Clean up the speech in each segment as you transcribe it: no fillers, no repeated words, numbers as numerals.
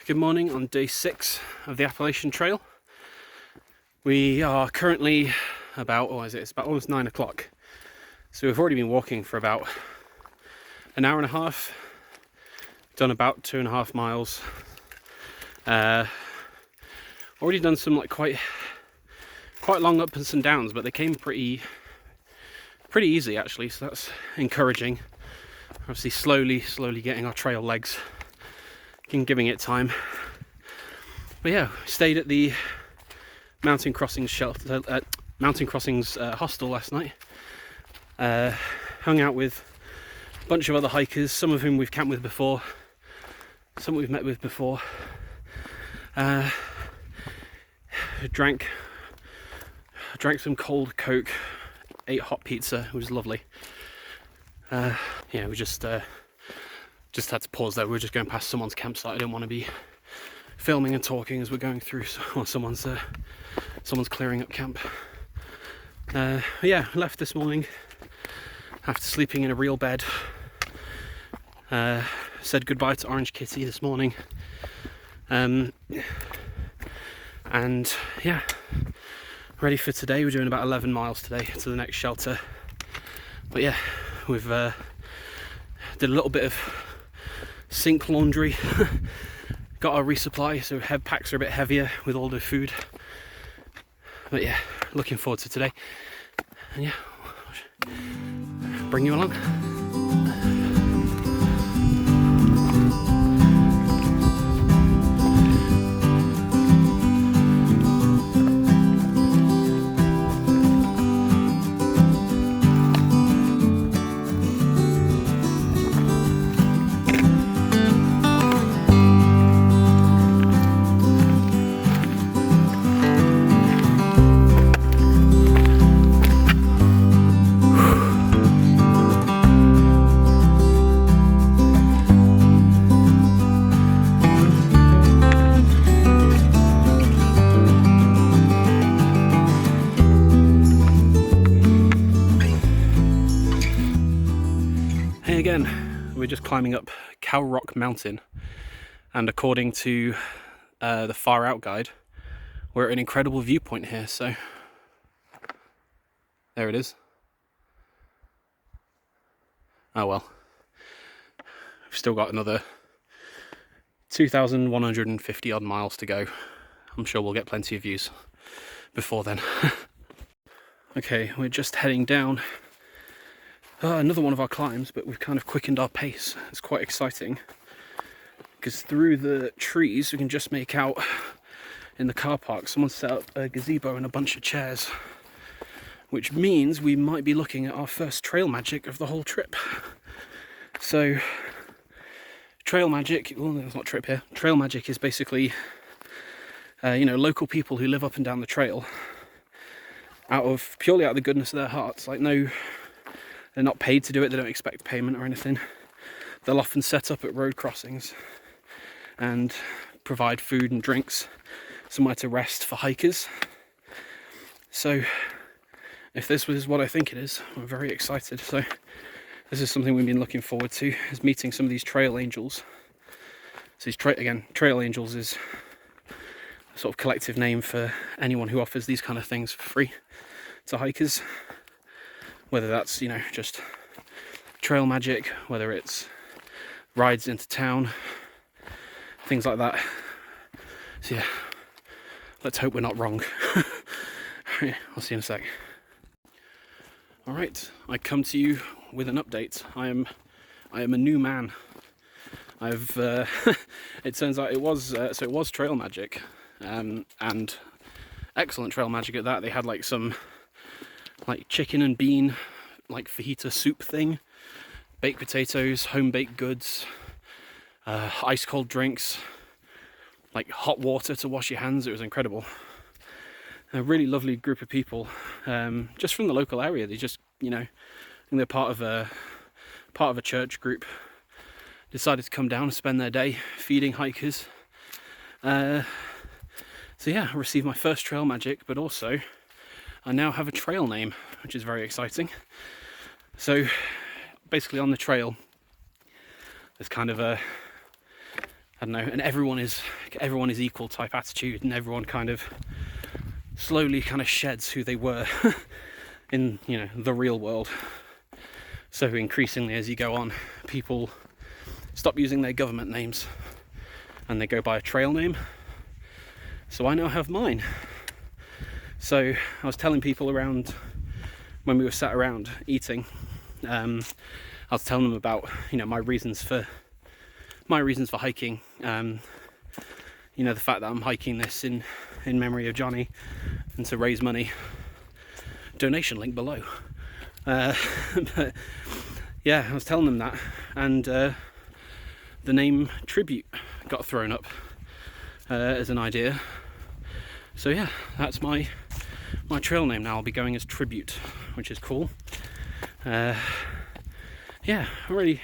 Good morning on day 6 of the Appalachian Trail. We are currently about, it's about almost 9 o'clock. So we've already been walking for about an hour and a half, done about 2.5 miles. Already done some quite long ups and downs, but they came pretty easy actually, so that's encouraging. Obviously slowly getting our trail legs and giving it time. But yeah, stayed at the Mountain Crossings hostel last night. Hung out with a bunch of other hikers, some of whom we've camped with before, some we've met with before. Drank some cold Coke, ate hot pizza. It was lovely. We just had to pause there. We were just going past someone's campsite. I didn't want to be filming and talking as we're going through, or someone's clearing up camp. Left this morning after sleeping in a real bed. Said goodbye to Orange Kitty this morning. And yeah, ready for today. We're doing about 11 miles today to the next shelter. But yeah, we've did a little bit of sink laundry. Got our resupply, so head packs are a bit heavier with all the food. But yeah, looking forward to today. And yeah, bring you along. Again, we're just climbing up Cow Rock Mountain, and according to the Far Out guide, we're at an incredible viewpoint here, so there it is. Oh well, we've still got another 2,150 odd miles to go. I'm sure we'll get plenty of views before then. Okay, we're just heading down another one of our climbs, but we've kind of quickened our pace. It's quite exciting because through the trees we can just make out in the car park someone set up a gazebo and a bunch of chairs, which means we might be looking at our first trail magic of the whole trip. So trail magic, well, there's not trip here. Trail magic is basically local people who live up and down the trail purely out of the goodness of their hearts. They're not paid to do it, they don't expect payment or anything. They'll often set up at road crossings and provide food and drinks, somewhere to rest for hikers. So if this was what I think it is, I'm very excited. So this is something we've been looking forward to, is meeting some of these trail angels. So trail angels is a sort of collective name for anyone who offers these kind of things for free to hikers. Whether that's, just trail magic, whether it's rides into town, things like that. So yeah, let's hope we're not wrong. I'll see you in a sec. Alright, I come to you with an update. I am a new man. It turns out it was trail magic, and excellent trail magic at that. They had some chicken and bean fajita soup thing, baked potatoes, home baked goods, ice cold drinks, hot water to wash your hands. It was incredible. A really lovely group of people, just from the local area. They just, they're part of a church group, decided to come down and spend their day feeding hikers. So yeah, I received my first trail magic, but also I now have a trail name, which is very exciting. So basically on the trail, there's kind of a I don't know, and everyone is equal type attitude, and everyone kind of slowly kind of sheds who they were in, you know, the real world. So increasingly as you go on, people stop using their government names and they go by a trail name. So I now have mine. So I was telling people around when we were sat around eating, I was telling them about, you know, my reasons for hiking. You know, the fact that I'm hiking this in memory of Johnny and to raise money. Donation link below. But yeah, I was telling them that, and the name Tribute got thrown up as an idea. So yeah, that's my trail name now. I'll be going as Tribute, which is cool. Yeah, really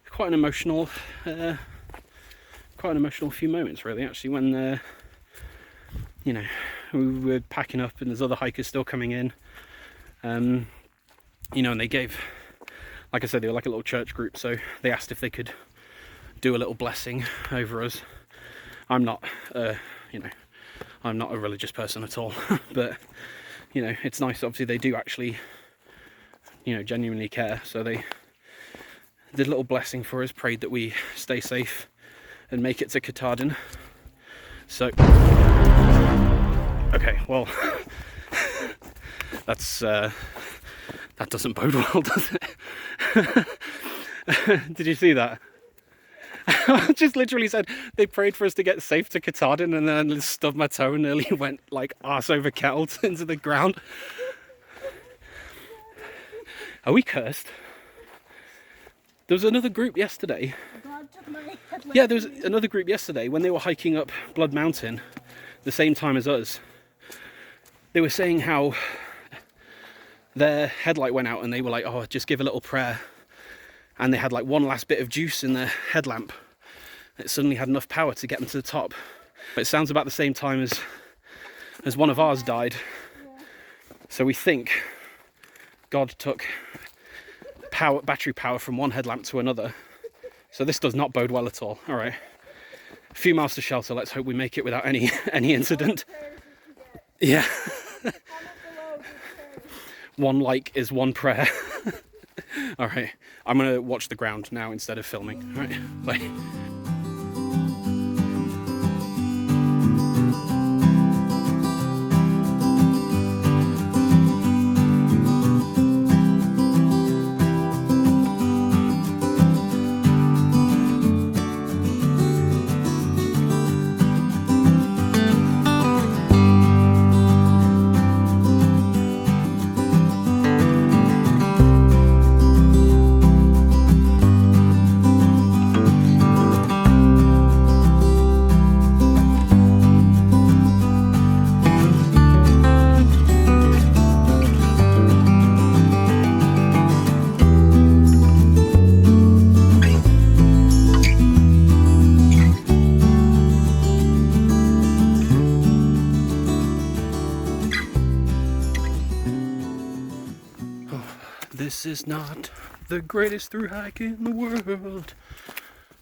quite an emotional few moments, really, actually, when you know, we were packing up and there's other hikers still coming in. You know, and they gave, like I said, they were like a little church group, so they asked if they could do a little blessing over us. I'm not, you know, I'm not a religious person at all, but, you know, it's nice. Obviously, they do actually, you know, genuinely care. So they did a little blessing for us, prayed that we stay safe and make it to Katahdin. So, okay, well, that's that doesn't bode well, does it? Did you see that? I just literally said they prayed for us to get safe to Katahdin, and then I stubbed my toe and nearly went like arse over kettle into the ground. Are we cursed? There was another group yesterday. Yeah, there was another group yesterday when they were hiking up Blood Mountain, the same time as us. They were saying how their headlight went out and they were like, oh, just give a little prayer. And they had like one last bit of juice in their headlamp. It suddenly had enough power to get them to the top. But it sounds about the same time as one of ours died. So we think God took battery power from one headlamp to another. So this does not bode well at all. All right, a few miles to shelter. Let's hope we make it without any incident. Yeah. One like is one prayer. All right, I'm gonna watch the ground now instead of filming. All right, bye. This is not the greatest through hike in the world.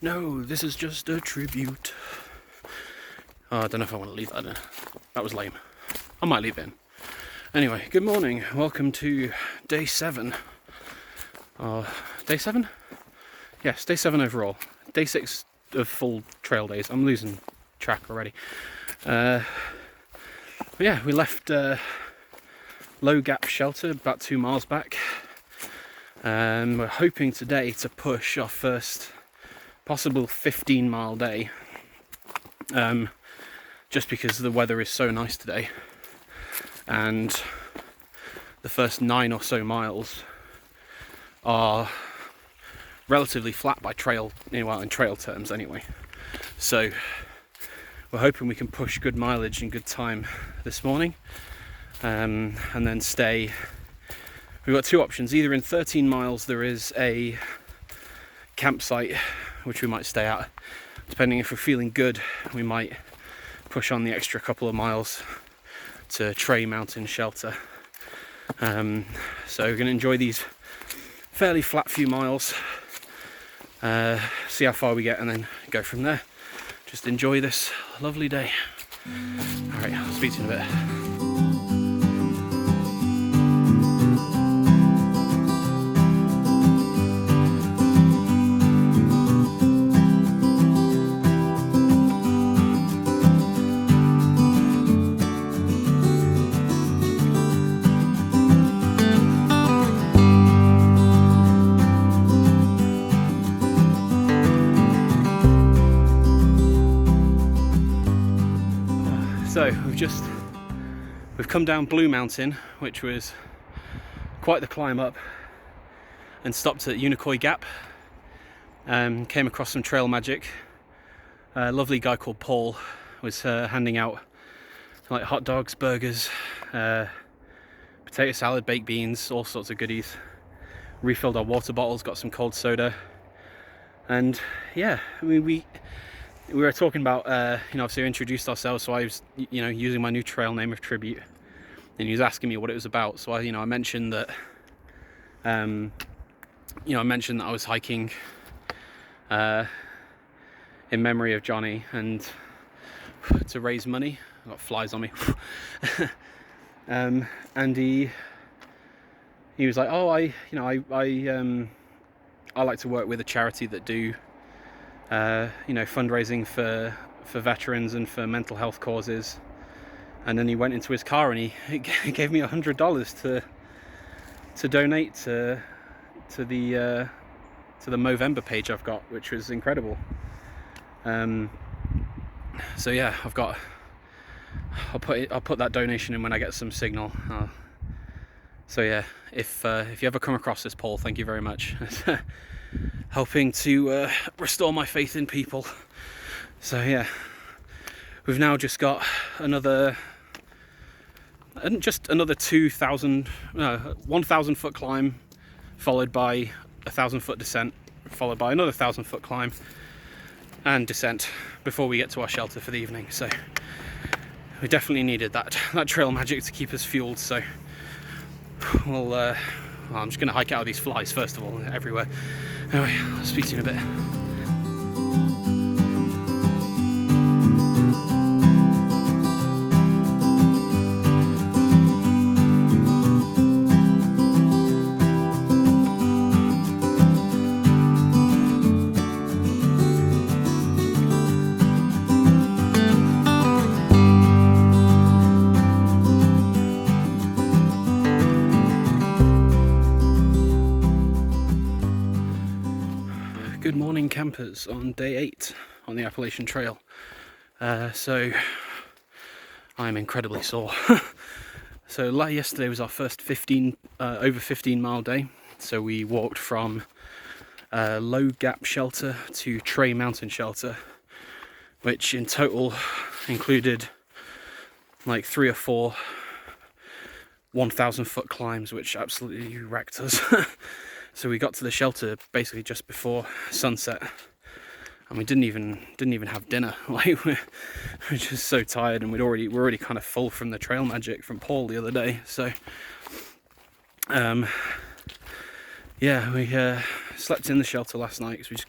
No, this is just a tribute. Oh, I don't know if I want to leave that in. That was lame. I might leave it in. Anyway, good morning. Welcome to day 7. Day 7? Yes, day 7 overall. Day 6 of full trail days. I'm losing track already. But yeah, we left Low Gap Shelter about 2 miles back. We're hoping today to push our first possible 15-mile day, just because the weather is so nice today, and the first 9 or so miles are relatively flat by trail, well, in trail terms anyway. So we're hoping we can push good mileage and good time this morning, and then stay. We've got 2 options. Either in 13 miles there is a campsite which we might stay at. Depending if we're feeling good, we might push on the extra couple of miles to Tray Mountain Shelter. So we're going to enjoy these fairly flat few miles, see how far we get, and then go from there. Just enjoy this lovely day. Alright, I'll speak to you in a bit. So we've come down Blue Mountain, which was quite the climb up, and stopped at Unicoi Gap. Came across some trail magic. A lovely guy called Paul was handing out like hot dogs, burgers, potato salad, baked beans, all sorts of goodies. Refilled our water bottles, got some cold soda, and yeah, I mean we were talking about, obviously we introduced ourselves, so I was, using my new trail name of Tribute, and he was asking me what it was about. So I mentioned that, I mentioned that I was hiking in memory of Johnny and to raise money. I've got flies on me. And he was like, oh, I like to work with a charity that do fundraising for veterans and for mental health causes. And then he went into his car and he gave me $100 to donate to the Movember page I've got, which was incredible. So yeah, I'll put that donation in when I get some signal. So yeah, if you ever come across this, Paul, thank you very much. Helping to restore my faith in people. So yeah, we've now just got another 1,000 foot climb, followed by a 1,000 foot descent, followed by another 1,000 foot climb and descent before we get to our shelter for the evening. So we definitely needed that trail magic to keep us fueled. So I'm just going to hike out of these flies first of all, everywhere. Anyway, I'll speak to you in a bit. Good morning, campers, on day 8 on the Appalachian Trail. So I'm incredibly sore. So yesterday was our first over 15 mile day. So we walked from Low Gap Shelter to Tray Mountain Shelter, which in total included like 3 or 4 1,000 foot climbs, which absolutely wrecked us. So we got to the shelter basically just before sunset, and we didn't even have dinner. Like we're just so tired, and we're already kind of full from the trail magic from Paul the other day. So yeah, we slept in the shelter last night because we just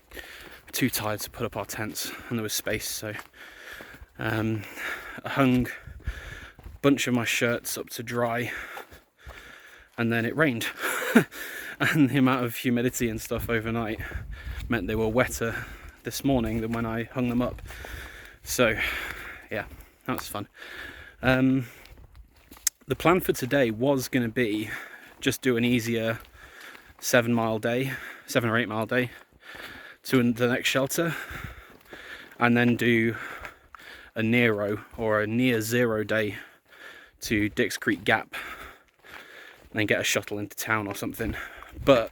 were too tired to put up our tents, and there was space. So I hung a bunch of my shirts up to dry, and then it rained. And the amount of humidity and stuff overnight meant they were wetter this morning than when I hung them up. So yeah, that was fun. The plan for today was going to be just do an easier 7 or 8 mile day to the next shelter, and then do a near zero day to Dix Creek Gap, and then get a shuttle into town or something. But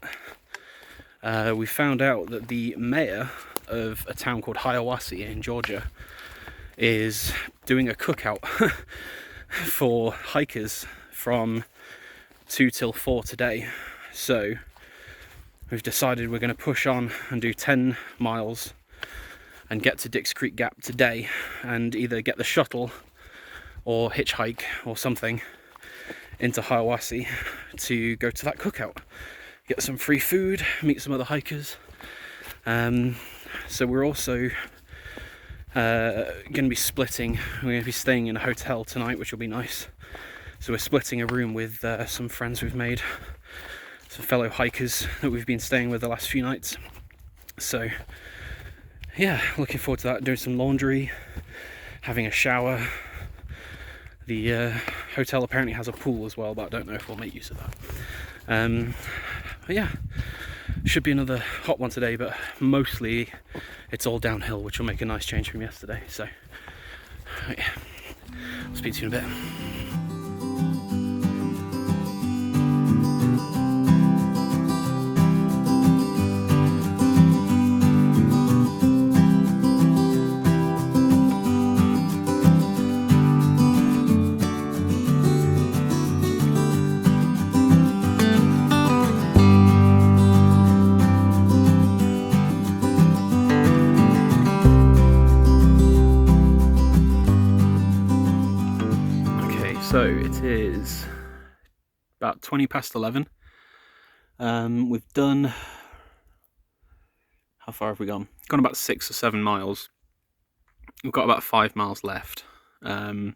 we found out that the mayor of a town called Hiawassee in Georgia is doing a cookout for hikers from 2 till 4 today. So we've decided we're going to push on and do 10 miles and get to Dix Creek Gap today, and either get the shuttle or hitchhike or something into Hiawassee to go to that cookout, get some free food, meet some other hikers. So we're also going to be splitting. We're going to be staying in a hotel tonight, which will be nice. So we're splitting a room with some friends we've made, some fellow hikers that we've been staying with the last few nights. So yeah, looking forward to that, doing some laundry, having a shower. The hotel apparently has a pool as well, but I don't know if we'll make use of that. But yeah, should be another hot one today, but mostly it's all downhill, which will make a nice change from yesterday. So yeah, I'll speak to you in a bit. So it is about 20 past 11. We've done, how far have we gone? Gone about 6 or 7 miles. We've got about 5 miles left. The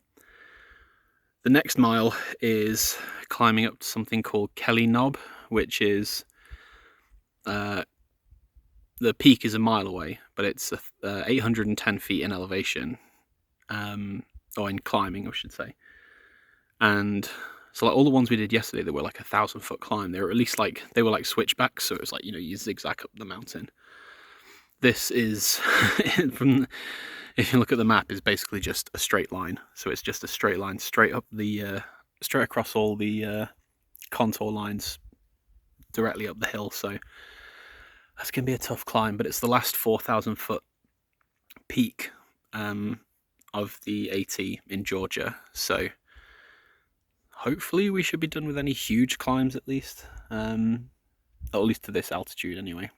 next mile is climbing up to something called Kelly Knob, which is, the peak is a mile away, but it's 810 feet in elevation, or in climbing, I should say. And so like all the ones we did yesterday, they were like 1,000-foot climb. They were at least like, they were like switchbacks, so it was like, you know, you zigzag up the mountain. This is, from, if you look at the map, is basically just a straight line. So it's just a straight line straight up the, straight across all the contour lines directly up the hill. So that's going to be a tough climb, but it's the last 4,000-foot peak of the AT in Georgia. So hopefully we should be done with any huge climbs at least, at least to this altitude anyway.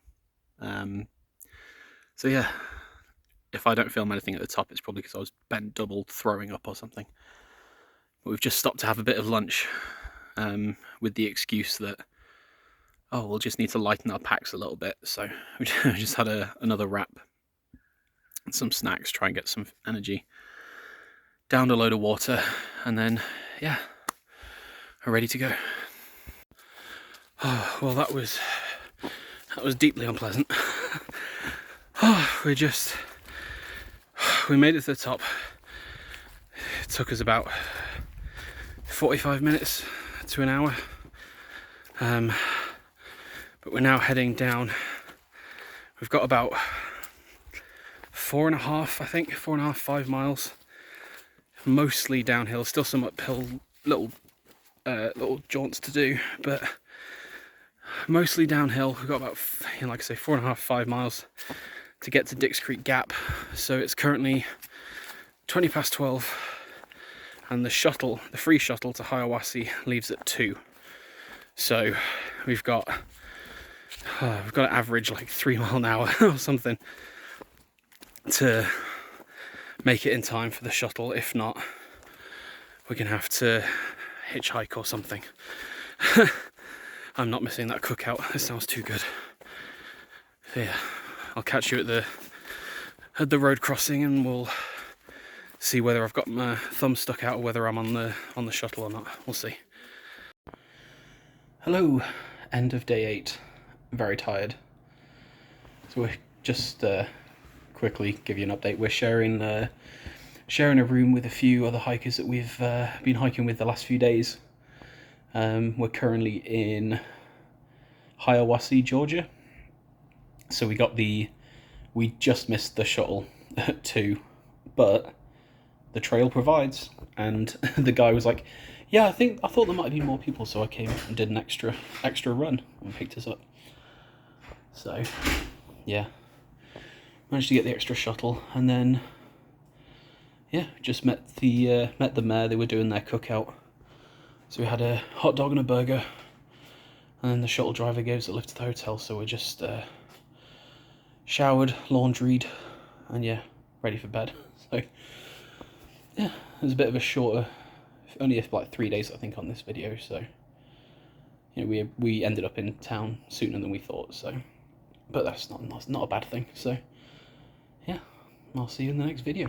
So yeah, if I don't film anything at the top, it's probably because I was bent double throwing up or something. But we've just stopped to have a bit of lunch, with the excuse that, oh, we'll just need to lighten our packs a little bit. So we just had another wrap and some snacks, try and get some energy. Downed a load of water, and then, yeah, we're ready to go. Oh, well, that was deeply unpleasant. Oh, we made it to the top. It took us about 45 minutes to an hour. But we're now heading down. We've got about 4.5, 5 miles. Mostly downhill, still some uphill little jaunts to do, but mostly downhill. We've got about, like I say, 4.5, 5 miles to get to Dix Creek Gap. So it's currently 20 past 12, and the free shuttle to Hiawassee leaves at 2. So we've got to average like 3 miles an hour or something to make it in time for the shuttle. If not, we're gonna have to hitchhike or something. I'm not missing that cookout. It sounds too good. So yeah, I'll catch you at the road crossing, and we'll see whether I've got my thumb stuck out or whether I'm on the shuttle or not. We'll see. Hello, end of day 8. Very tired. So we're just quickly give you an update. We're sharing a room with a few other hikers that we've been hiking with the last few days. We're currently in Hiawassee, Georgia. So we just missed the shuttle at 2, but the trail provides. And the guy was like, yeah, I thought there might be more people, so I came and did an extra run and picked us up. So yeah, managed to get the extra shuttle, and then yeah, just met the mayor. They were doing their cookout, so we had a hot dog and a burger, and then the shuttle driver gave us a lift to the hotel. So we just showered, laundried, and yeah, ready for bed. So yeah, it was a bit of a shorter, only like 3 days I think on this video. So you know, we ended up in town sooner than we thought. So, but that's not a bad thing. So yeah, I'll see you in the next video.